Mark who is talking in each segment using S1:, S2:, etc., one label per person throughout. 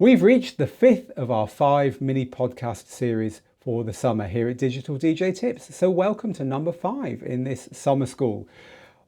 S1: We've reached the 5th of our 5 mini podcast series for the summer here at Digital DJ Tips. So welcome to number 5 in this summer school.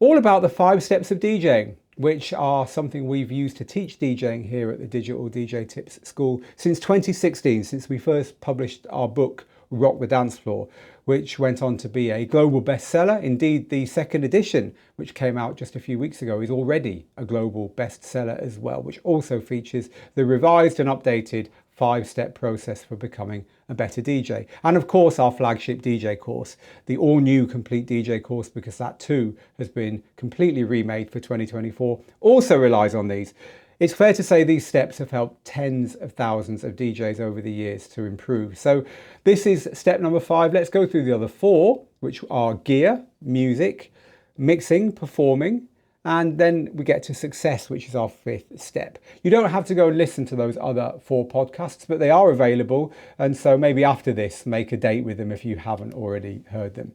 S1: All about the 5 steps of DJing, which are something we've used to teach DJing here at the Digital DJ Tips School since 2016, since we first published our book, Rock The Dancefloor, which went on to be a global bestseller. Indeed, the second edition, which came out just a few weeks ago, is already a global bestseller as well, which also features the revised and updated 5-step process for becoming a better DJ. And of course, our flagship DJ course, the all-new complete DJ course, because that too has been completely remade for 2024, also relies on these. It's fair to say these steps have helped tens of thousands of DJs over the years to improve. So this is step number 5. Let's go through the other 4, which are gear, music, mixing, performing, and then we get to success, which is our 5th step. You don't have to go and listen to those other 4 podcasts, but they are available. And so maybe after this, make a date with them if you haven't already heard them.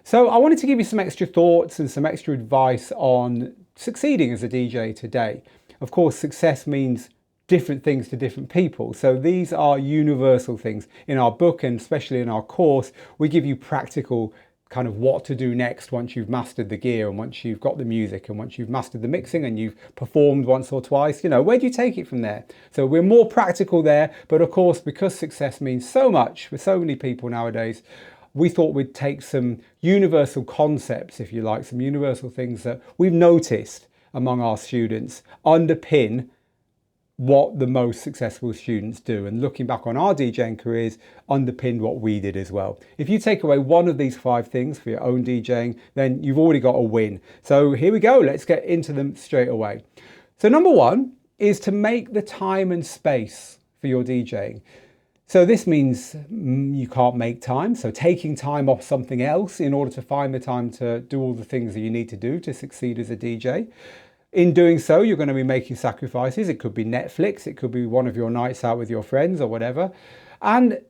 S1: So I wanted to give you some extra thoughts and some extra advice on succeeding as a DJ today. Of course, success means different things to different people. So these are universal things. In our book and especially in our course, we give you practical kind of what to do next once you've mastered the gear and once you've got the music and once you've mastered the mixing and you've performed once or twice. You know, where do you take it from there? So we're more practical there. But of course, because success means so much for so many people nowadays, we thought we'd take some universal concepts, if you like, some universal things that we've noticed among our students underpin what the most successful students do, and looking back on our DJing careers underpinned what we did as well. If you take away one of these 5 things for your own DJing, then you've already got a win. So here we go, let's get into them straight away. So number 1 is to make the time and space for your DJing. So this means you can't make time, so taking time off something else in order to find the time to do all the things that you need to do to succeed as a DJ. In doing so, you're going to be making sacrifices. It could be Netflix, it could be one of your nights out with your friends or whatever. And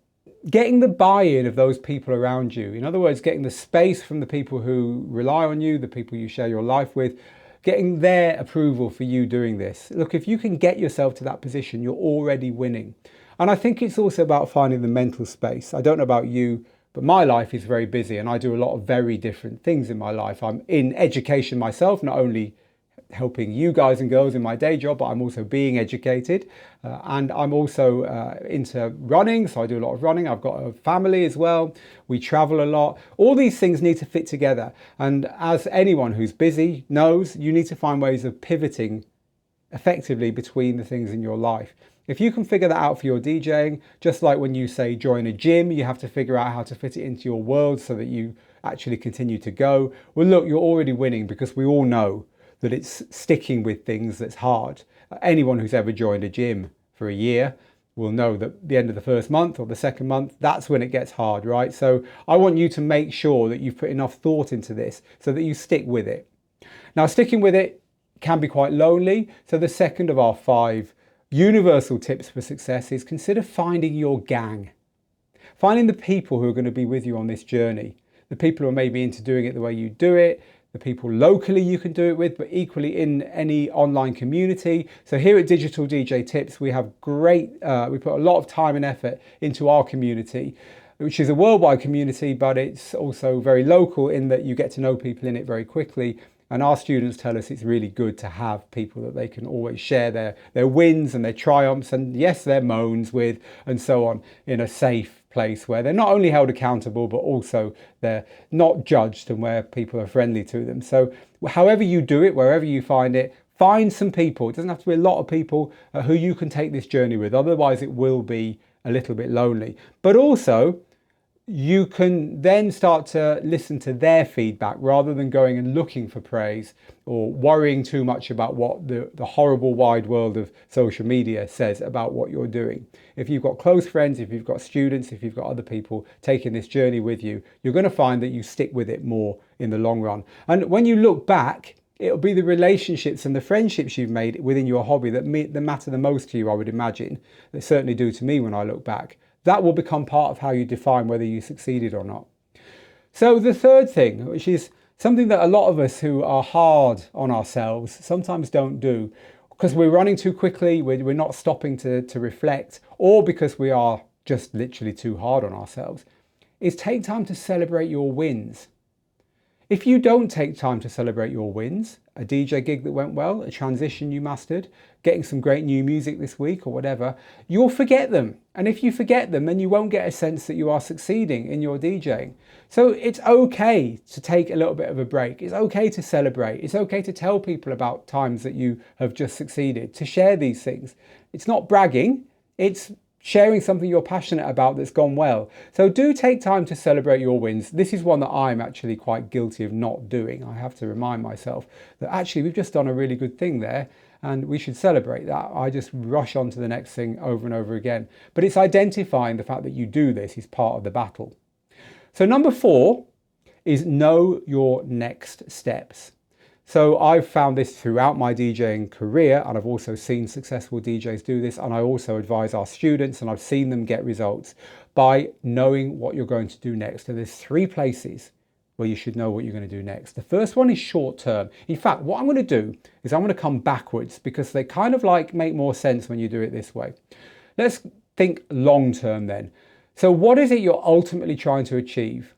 S1: getting the buy-in of those people around you. In other words, getting the space from the people who rely on you, the people you share your life with, getting their approval for you doing this. Look, if you can get yourself to that position, you're already winning. And I think it's also about finding the mental space. I don't know about you, but my life is very busy and I do a lot of very different things in my life. I'm in education myself, not only helping you guys and girls in my day job, but I'm also being educated and I'm also into running, so I do a lot of running. I've got a family as well. We travel a lot. All these things need to fit together, and as anyone who's busy knows, you need to find ways of pivoting effectively between the things in your life. If you can figure that out for your DJing, just like when you say join a gym, you have to figure out how to fit it into your world so that you actually continue to go. Well, look, you're already winning, because we all know that it's sticking with things that's hard. Anyone who's ever joined a gym for a year will know that at the end of the first month or the second month, that's when it gets hard, right? So I want you to make sure that you've put enough thought into this so that you stick with it. Now, sticking with it can be quite lonely. So the second of our 5 universal tips for success is consider finding your gang. Finding the people who are going to be with you on this journey. The people who are maybe into doing it the way you do it, the people locally you can do it with, but equally in any online community. So here at Digital DJ Tips, we have we put a lot of time and effort into our community, which is a worldwide community, but it's also very local in that you get to know people in it very quickly. And our students tell us it's really good to have people that they can always share their wins and their triumphs and yes, their moans with and so on in a safe place where they're not only held accountable, but also they're not judged and where people are friendly to them. So however you do it, wherever you find it, find some people. It doesn't have to be a lot of people who you can take this journey with. Otherwise, it will be a little bit lonely. But also, you can then start to listen to their feedback rather than going and looking for praise or worrying too much about what the horrible wide world of social media says about what you're doing. If you've got close friends, if you've got students, if you've got other people taking this journey with you, you're going to find that you stick with it more in the long run. And when you look back, it'll be the relationships and the friendships you've made within your hobby that matter the most to you, I would imagine. They certainly do to me when I look back. That will become part of how you define whether you succeeded or not. So the third thing, which is something that a lot of us who are hard on ourselves sometimes don't do, because we're running too quickly, we're not stopping to reflect, or because we are just literally too hard on ourselves, is take time to celebrate your wins. If you don't take time to celebrate your wins, a DJ gig that went well, a transition you mastered, getting some great new music this week or whatever, you'll forget them. And if you forget them, then you won't get a sense that you are succeeding in your DJing. So it's okay to take a little bit of a break. It's okay to celebrate. It's okay to tell people about times that you have just succeeded, to share these things. It's not bragging, it's sharing something you're passionate about that's gone well. So do take time to celebrate your wins. This is one that I'm actually quite guilty of not doing. I have to remind myself that actually we've just done a really good thing there and we should celebrate that. I just rush on to the next thing over and over again. But it's identifying the fact that you do this is part of the battle. So number 4 is know your next steps. So I've found this throughout my DJing career, and I've also seen successful DJs do this, and I also advise our students, and I've seen them get results by knowing what you're going to do next. And there's 3 places where you should know what you're going to do next. The first one is short term. In fact, what I'm going to do is I'm going to come backwards because they kind of like make more sense when you do it this way. Let's think long term then. So what is it you're ultimately trying to achieve?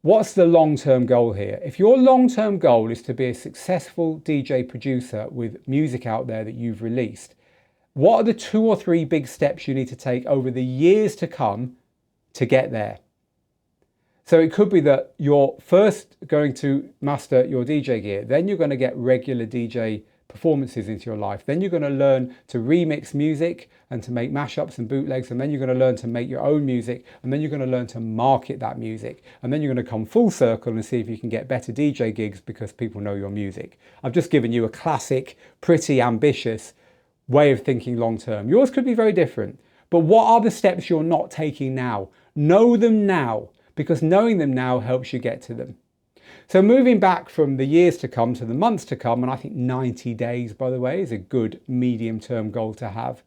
S1: What's the long-term goal here? If your long-term goal is to be a successful DJ producer with music out there that you've released, what are the 2 or 3 big steps you need to take over the years to come to get there? So it could be that you're first going to master your DJ gear, then you're going to get regular DJ performances into your life, then you're going to learn to remix music and to make mashups and bootlegs, and then you're going to learn to make your own music, and then you're going to learn to market that music, and then you're going to come full circle and see if you can get better DJ gigs because people know your music. I've just given you a classic, pretty ambitious way of thinking long term. Yours could be very different, but what are the steps you're not taking now? Know them now, because knowing them now helps you get to them. So moving back from the years to come to the months to come, and I think 90 days, by the way, is a good medium-term goal to have.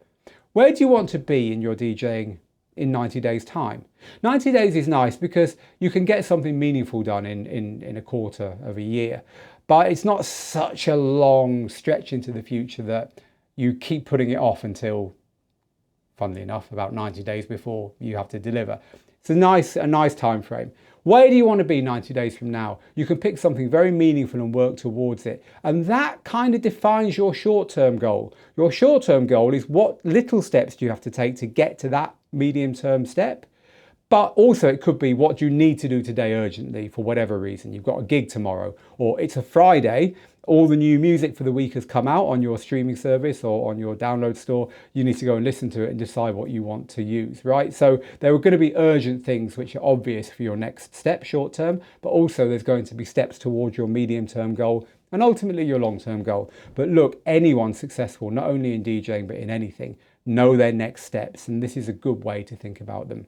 S1: Where do you want to be in your DJing in 90 days' time? 90 days is nice because you can get something meaningful done in a quarter of a year, but it's not such a long stretch into the future that you keep putting it off until, funnily enough, about 90 days before you have to deliver. It's a nice time frame. Where do you want to be 90 days from now? You can pick something very meaningful and work towards it. And that kind of defines your short-term goal. Your short-term goal is what little steps do you have to take to get to that medium-term step. But also it could be what you need to do today urgently for whatever reason. You've got a gig tomorrow, or it's a Friday, all the new music for the week has come out on your streaming service or on your download store. You need to go and listen to it and decide what you want to use, right? So there are going to be urgent things which are obvious for your next step short term, but also there's going to be steps towards your medium term goal and ultimately your long term goal. But look, anyone successful, not only in DJing, but in anything, know their next steps. And this is a good way to think about them.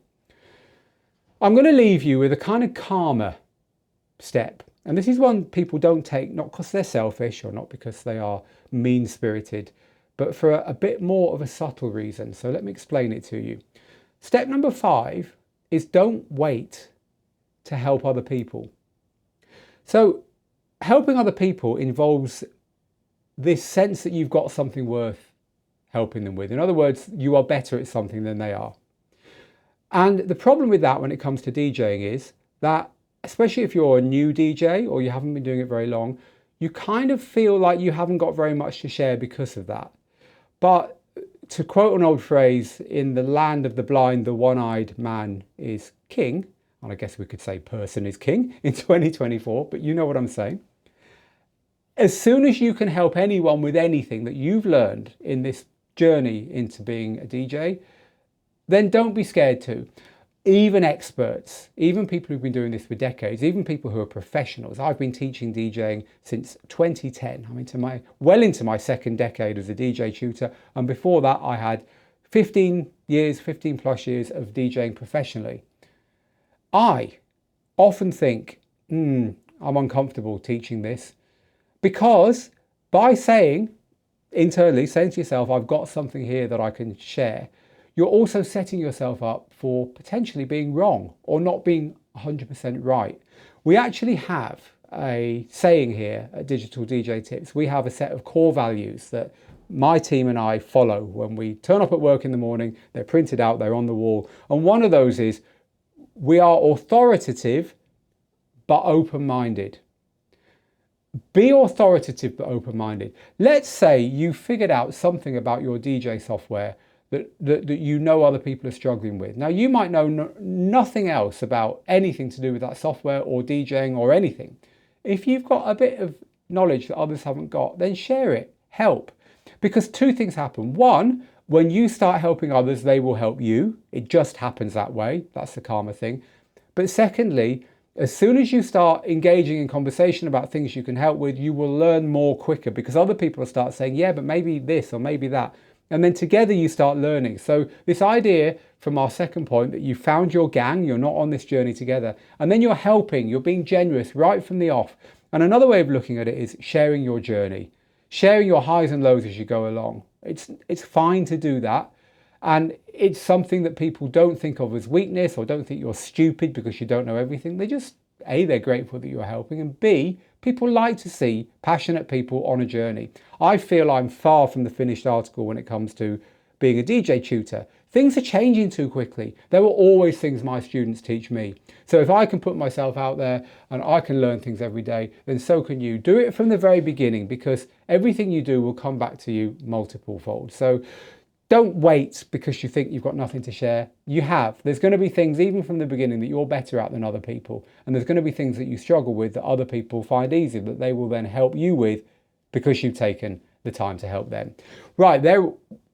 S1: I'm going to leave you with a kind of calmer step. And this is one people don't take, not because they're selfish or not because they are mean-spirited, but for a bit more of a subtle reason. So let me explain it to you. Step number 5 is don't wait to help other people. So helping other people involves this sense that you've got something worth helping them with. In other words, you are better at something than they are. And the problem with that when it comes to DJing is that, especially if you're a new DJ or you haven't been doing it very long, you kind of feel like you haven't got very much to share because of that. But to quote an old phrase, in the land of the blind, the one-eyed man is king. And I guess we could say person is king in 2024, but you know what I'm saying. As soon as you can help anyone with anything that you've learned in this journey into being a DJ, then don't be scared to. Even experts, even people who've been doing this for decades, even people who are professionals. I've been teaching DJing since 2010. I'm well into my second decade as a DJ tutor. And before that, I had 15 plus years of DJing professionally. I often think, I'm uncomfortable teaching this, because by internally saying to yourself, I've got something here that I can share, you're also setting yourself up for potentially being wrong or not being 100% right. We actually have a saying here at Digital DJ Tips. We have a set of core values that my team and I follow. When we turn up at work in the morning, they're printed out, they're on the wall. And one of those is, we are authoritative but open-minded. Be authoritative but open-minded. Let's say you figured out something about your DJ software that you know other people are struggling with. Now, you might know nothing else about anything to do with that software or DJing or anything. If you've got a bit of knowledge that others haven't got, then share it, help. Because two things happen. One, when you start helping others, they will help you. It just happens that way. That's the karma thing. But secondly, as soon as you start engaging in conversation about things you can help with, you will learn more quicker, because other people will start saying, yeah, but maybe this or maybe that. And then together you start learning. So this idea from our second point, that you found your gang, you're not on this journey together, and then you're helping, you're being generous right from the off. And another way of looking at it is sharing your journey, sharing your highs and lows as you go along. It's fine to do that. And it's something that people don't think of as weakness, or don't think you're stupid because you don't know everything. They just, A, they're grateful that you're helping, and B, people like to see passionate people on a journey. I feel I'm far from the finished article when it comes to being a DJ tutor. Things are changing too quickly. There were always things my students teach me. So if I can put myself out there and I can learn things every day, then so can you. Do it from the very beginning, because everything you do will come back to you multiple fold. So don't wait because you think you've got nothing to share. You have. There's going to be things even from the beginning that you're better at than other people. And there's going to be things that you struggle with that other people find easy, that they will then help you with because you've taken the time to help them. Right, there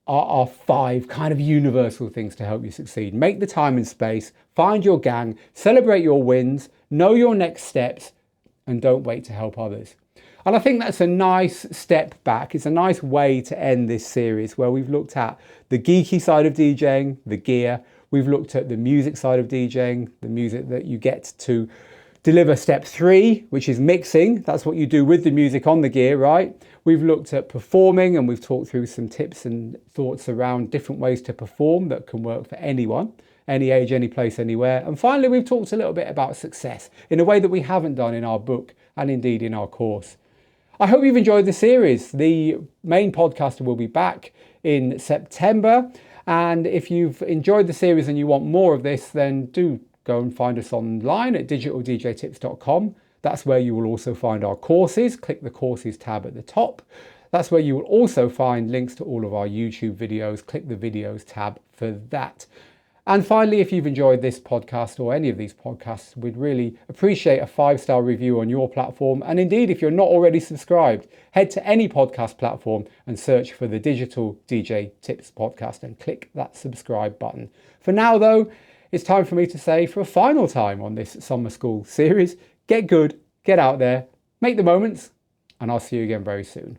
S1: are our 5 kind of universal things to help you succeed. Make the time and space, find your gang, celebrate your wins, know your next steps, and don't wait to help others. And I think that's a nice step back. It's a nice way to end this series, where we've looked at the geeky side of DJing, the gear. We've looked at the music side of DJing, the music that you get to deliver step 3, which is mixing. That's what you do with the music on the gear, right? We've looked at performing, and we've talked through some tips and thoughts around different ways to perform that can work for anyone, any age, any place, anywhere. And finally, we've talked a little bit about success in a way that we haven't done in our book and indeed in our course. I hope you've enjoyed the series. The main podcaster will be back in September. And if you've enjoyed the series and you want more of this, then do go and find us online at digitaldjtips.com. That's where you will also find our courses. Click the courses tab at the top. That's where you will also find links to all of our YouTube videos. Click the videos tab for that. And finally, if you've enjoyed this podcast or any of these podcasts, we'd really appreciate a 5-star review on your platform. And indeed, if you're not already subscribed, head to any podcast platform and search for the Digital DJ Tips podcast and click that subscribe button. For now, though, it's time for me to say, for a final time on this summer school series, get good, get out there, make the moments, and I'll see you again very soon.